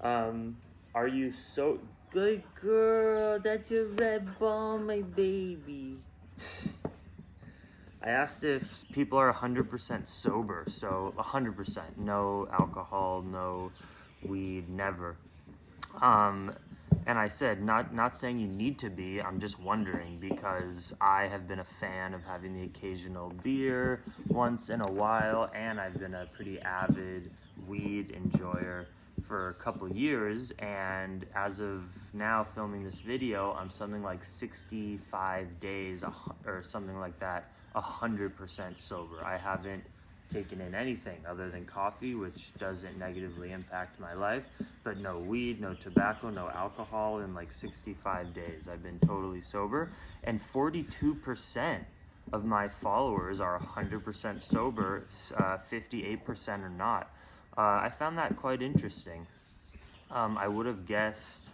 Are you so good girl? That's your red ball, my baby. I asked if people are 100% sober, so 100%, no alcohol, no weed, never. Um, and I said, not saying you need to be. I'm just wondering because I have been a fan of having the occasional beer once in a while, and I've been a pretty avid weed enjoyer for a couple years. And as of now, filming this video, I'm something like 65 days or something like that, 100% sober. I haven't taken in anything other than coffee, which doesn't negatively impact my life, but no weed, no tobacco, no alcohol in like 65 days. I've been totally sober, and 42% of my followers are 100% sober, 58% are not. I found that quite interesting. I would have guessed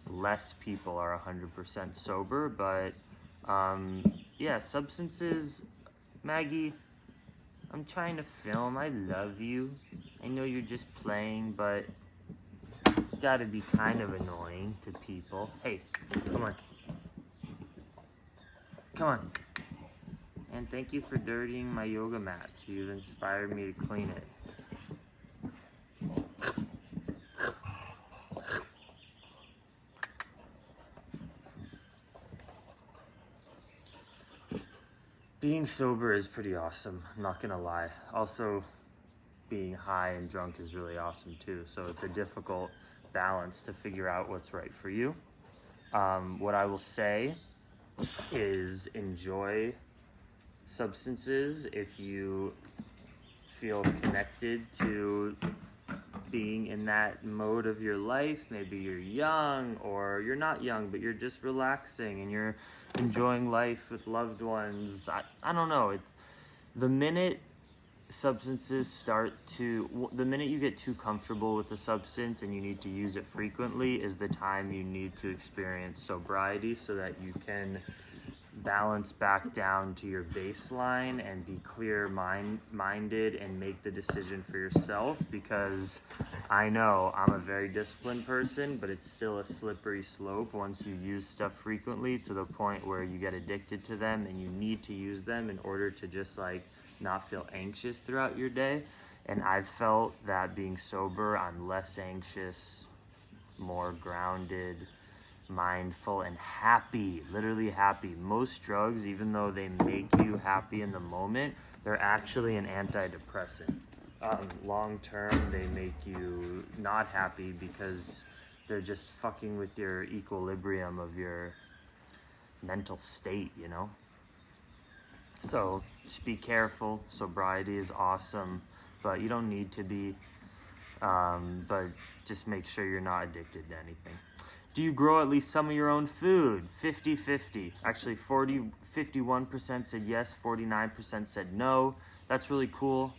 less people are 100% sober, but yeah, substances, Maggie, I'm trying to film. I love you. I know you're just playing, but it's gotta be kind of annoying to people. Hey, come on. Come on. And thank you for dirtying my yoga mat. You've inspired me to clean it. Being sober is pretty awesome, I'm not gonna lie. Also, being high and drunk is really awesome too. So it's a difficult balance to figure out what's right for you. What I will say is enjoy substances if you feel connected to being in that mode of your life. Maybe you're young, or you're not young, but you're just relaxing and you're enjoying life with loved ones. I don't know. It's the minute substances the minute you get too comfortable with the substance and you need to use it frequently is the time you need to experience sobriety, so that you can balance back down to your baseline and be clear-minded and make the decision for yourself. Because I know I'm a very disciplined person, but it's still a slippery slope once you use stuff frequently to the point where you get addicted to them and you need to use them in order to just like not feel anxious throughout your day. And I've felt that being sober, I'm less anxious, more grounded, mindful, and happy, literally happy. Most drugs, even though they make you happy in the moment, they're actually an antidepressant. Long term, they make you not happy because they're just fucking with your equilibrium of your mental state, you know? So just be careful. Sobriety is awesome, but you don't need to be. But just make sure you're not addicted to anything. Do you grow at least some of your own food? 50-50. Actually, 51% said yes, 49% said no. That's really cool.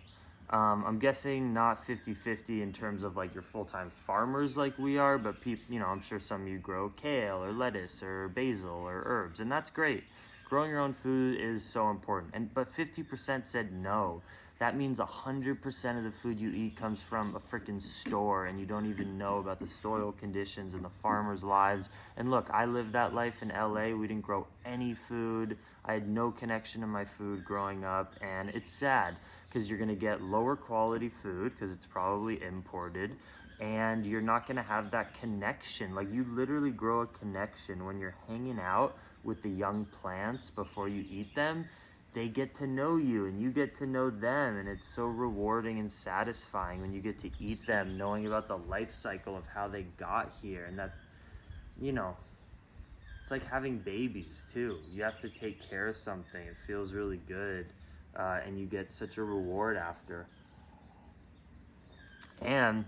I'm guessing not 50-50 in terms of like you're full-time farmers like we are, but people, you know, I'm sure some of you grow kale or lettuce or basil or herbs, and that's great. Growing your own food is so important. But 50% said no. That means 100% of the food you eat comes from a freaking store, and you don't even know about the soil conditions and the farmers' lives. And look, I lived that life in LA. We didn't grow any food. I had no connection to my food growing up, and it's sad because you're gonna get lower quality food because it's probably imported, and you're not gonna have that connection. Like, you literally grow a connection when you're hanging out with the young plants before you eat them. They get to know you and you get to know them, and it's so rewarding and satisfying when you get to eat them, knowing about the life cycle of how they got here. And that, you know, it's like having babies too. You have to take care of something. It feels really good, and you get such a reward after. And,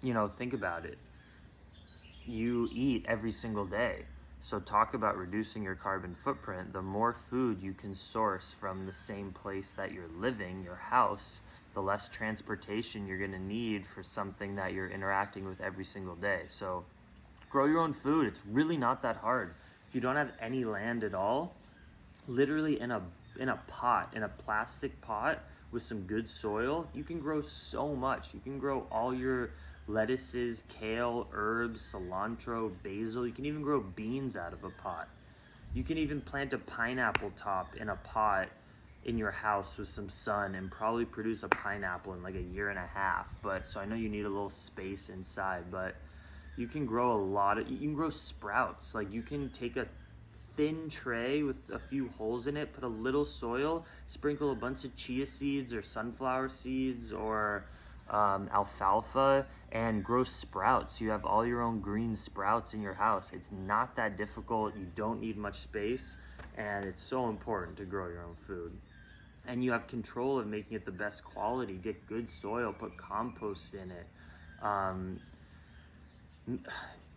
you know, think about it. You eat every single day. So talk about reducing your carbon footprint. The more food you can source from the same place that you're living, your house, the less transportation you're gonna need for something that you're interacting with every single day. So grow your own food. It's really not that hard. If you don't have any land at all, literally in a pot, in a plastic pot with some good soil, you can grow so much. You can grow all your lettuces, kale, herbs, cilantro, basil. You can even grow beans out of a pot. You can even plant a pineapple top in a pot in your house with some sun and probably produce a pineapple in like a year and a half. But so I know you need a little space inside, but you can grow you can grow sprouts. Like you can take a thin tray with a few holes in it, put a little soil, sprinkle a bunch of chia seeds or sunflower seeds or alfalfa, and grow sprouts. You have all your own green sprouts in your house. It's not that difficult. You don't need much space, and it's so important to grow your own food. And you have control of making it the best quality. Get good soil, put compost in it.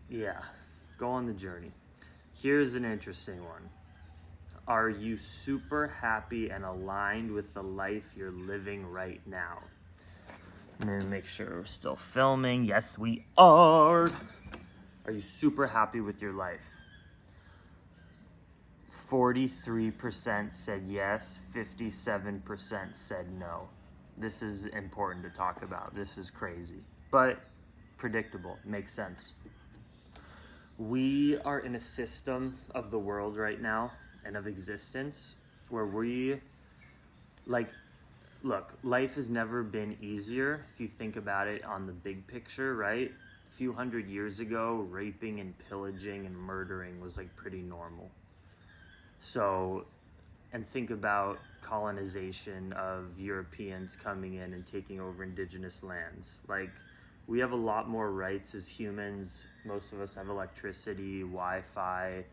Yeah, go on the journey. Here's an interesting one. Are you super happy and aligned with the life you're living right now? I'm gonna make sure we're still filming. Yes, we are. Are you super happy with your life? 43% said yes, 57% said no. This is important to talk about. This is crazy, but predictable, makes sense. We are in a system of the world right now and of existence where look, life has never been easier if you think about it on the big picture, right? A few hundred years ago, raping and pillaging and murdering was like pretty normal. So, and think about colonization of Europeans coming in and taking over indigenous lands. Like, we have a lot more rights as humans. Most of us have electricity, Wi-Fi.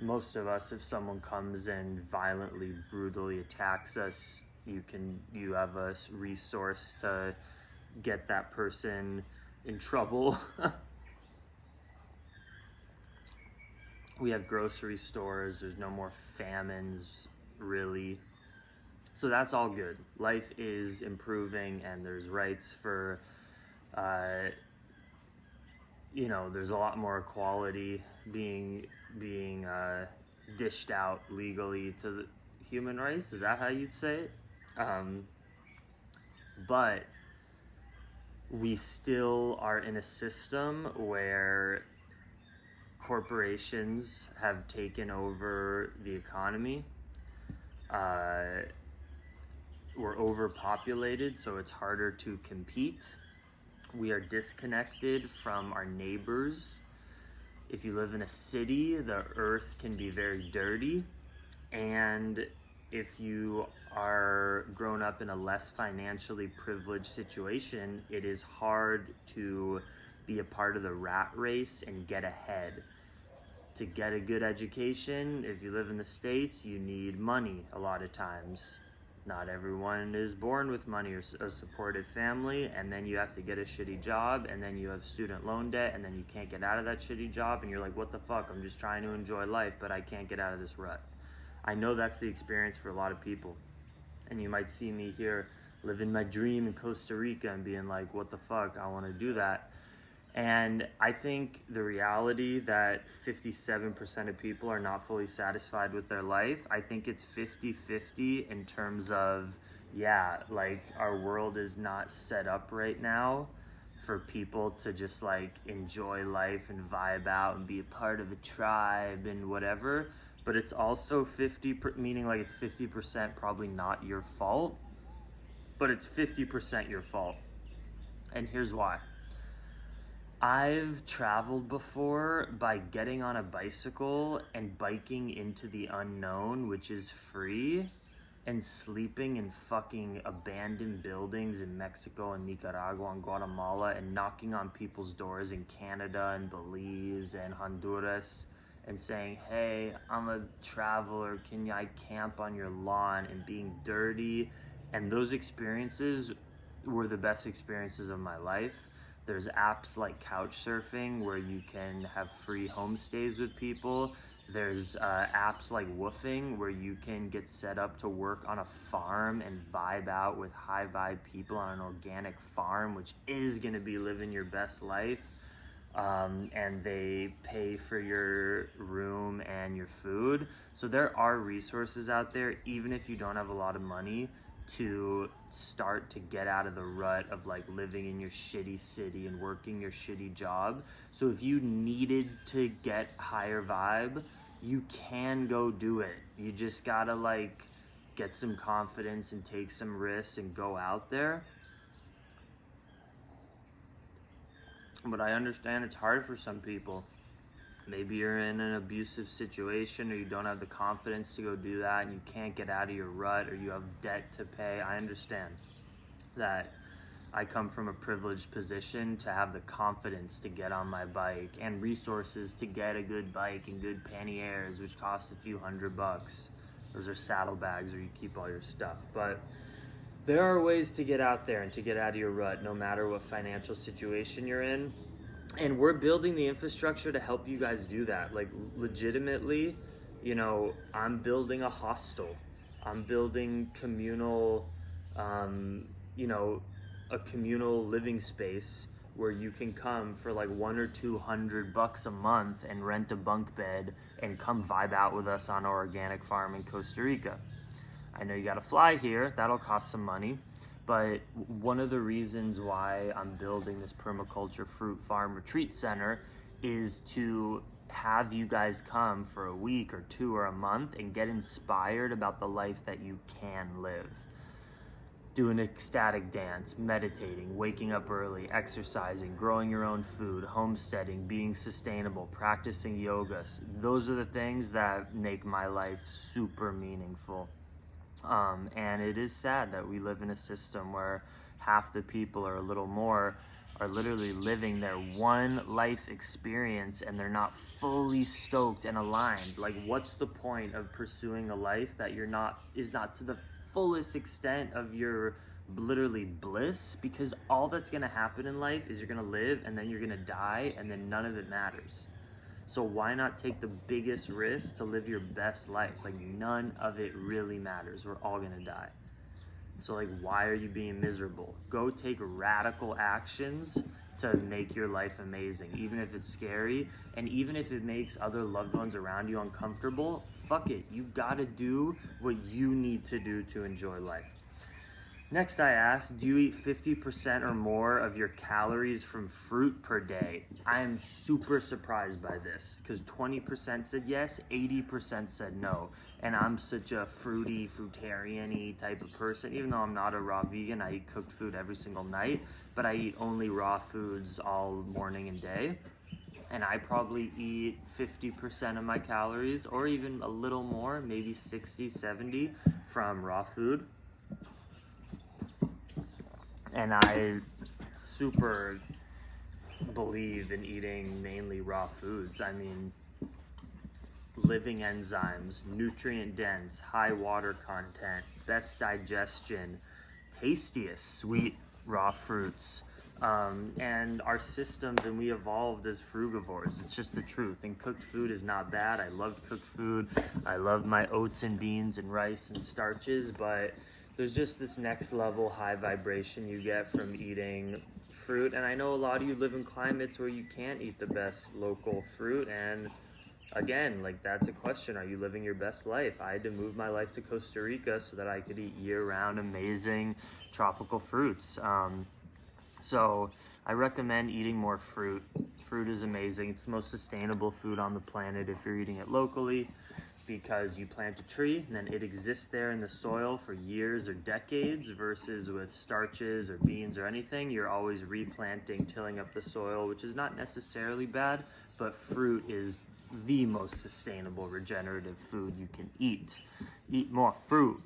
Most of us, if someone comes and violently, brutally attacks us, you have a resource to get that person in trouble. We have grocery stores. There's no more famines, really. So that's all good. Life is improving, and there's rights for, there's a lot more equality being dished out legally to the human race. Is that how you'd say it? But we still are in a system where corporations have taken over the economy. We're overpopulated, so it's harder to compete. We are disconnected from our neighbors. If you live in a city, the earth can be very dirty. And if you are grown up in a less financially privileged situation, it is hard to be a part of the rat race and get ahead. To get a good education, if you live in the States, you need money a lot of times. Not everyone is born with money or a supportive family, and then you have to get a shitty job, and then you have student loan debt, and then you can't get out of that shitty job, and you're like, what the fuck, I'm just trying to enjoy life, but I can't get out of this rut. I know that's the experience for a lot of people. And you might see me here living my dream in Costa Rica and being like, what the fuck, I want to do that. And I think the reality that 57% of people are not fully satisfied with their life, I think it's 50-50 in terms of, our world is not set up right now for people to just like enjoy life and vibe out and be a part of a tribe and whatever. But it's also meaning like it's 50% probably not your fault, but it's 50% your fault. And here's why. I've traveled before by getting on a bicycle and biking into the unknown, which is free, and sleeping in fucking abandoned buildings in Mexico and Nicaragua and Guatemala, and knocking on people's doors in Canada and Belize and Honduras and saying, hey, I'm a traveler, can I camp on your lawn, and being dirty. And those experiences were the best experiences of my life. There's apps like Couchsurfing where you can have free homestays with people. There's apps like Woofing where you can get set up to work on a farm and vibe out with high vibe people on an organic farm, which is gonna be living your best life. And they pay for your room and your food. So there are resources out there, even if you don't have a lot of money. to start to get out of the rut of like living in your shitty city and working your shitty job. So if you needed to get higher vibe, you can go do it. You just gotta like get some confidence and take some risks and go out there. But I understand it's hard for some people. Maybe you're in an abusive situation, or you don't have the confidence to go do that, and you can't get out of your rut, or you have debt to pay. I understand that. I come from a privileged position to have the confidence to get on my bike and resources to get a good bike and good panniers, which cost a few $100. Those are saddlebags where you keep all your stuff. But there are ways to get out there and to get out of your rut, no matter what financial situation you're in. And we're building the infrastructure to help you guys do that. Like, legitimately, you know, I'm building a hostel. I'm building communal, you know, a communal living space where you can come for like $100 or $200 a month and rent a bunk bed and come vibe out with us on our organic farm in Costa Rica. I know you gotta fly here, that'll cost some money, but one of the reasons why I'm building this permaculture fruit farm retreat center is to have you guys come for a week or two or a month and get inspired about the life that you can live. Do an ecstatic dance, meditating, waking up early, exercising, growing your own food, homesteading, being sustainable, practicing yoga. Those are the things that make my life super meaningful. And it is sad that we live in a system where half the people, or a little more, are literally living their one life experience and they're not fully stoked and aligned. Like, what's the point of pursuing a life that is not to the fullest extent of your literally bliss? Because all that's gonna happen in life is you're gonna live and then you're gonna die, and then none of it matters. So why not take the biggest risk to live your best life? Like, none of it really matters. We're all gonna die. So like, why are you being miserable? Go take radical actions to make your life amazing, even if it's scary, and even if it makes other loved ones around you uncomfortable. Fuck it, you gotta do what you need to do to enjoy life. Next, I asked, do you eat 50% or more of your calories from fruit per day? I am super surprised by this, because 20% said yes, 80% said no. And I'm such a fruity, fruitarian-y type of person. Even though I'm not a raw vegan, I eat cooked food every single night, but I eat only raw foods all morning and day. And I probably eat 50% of my calories, or even a little more, maybe 60, 70 from raw food. And I super believe in eating mainly raw foods. I mean, living enzymes, nutrient dense, high water content, best digestion, tastiest sweet raw fruits. And our systems, and we evolved as frugivores. It's just the truth. And cooked food is not bad. I love cooked food. I love my oats and beans and rice and starches, but there's just this next level high vibration you get from eating fruit. And I know a lot of you live in climates where you can't eat the best local fruit. And again, like, that's a question. Are you living your best life? I had to move my life to Costa Rica so that I could eat year-round amazing tropical fruits. So I recommend eating more fruit. Fruit is amazing. It's the most sustainable food on the planet if you're eating it locally, because you plant a tree and then it exists there in the soil for years or decades, versus with starches or beans or anything, you're always replanting, tilling up the soil, which is not necessarily bad, but fruit is the most sustainable regenerative food you can eat. Eat more fruit.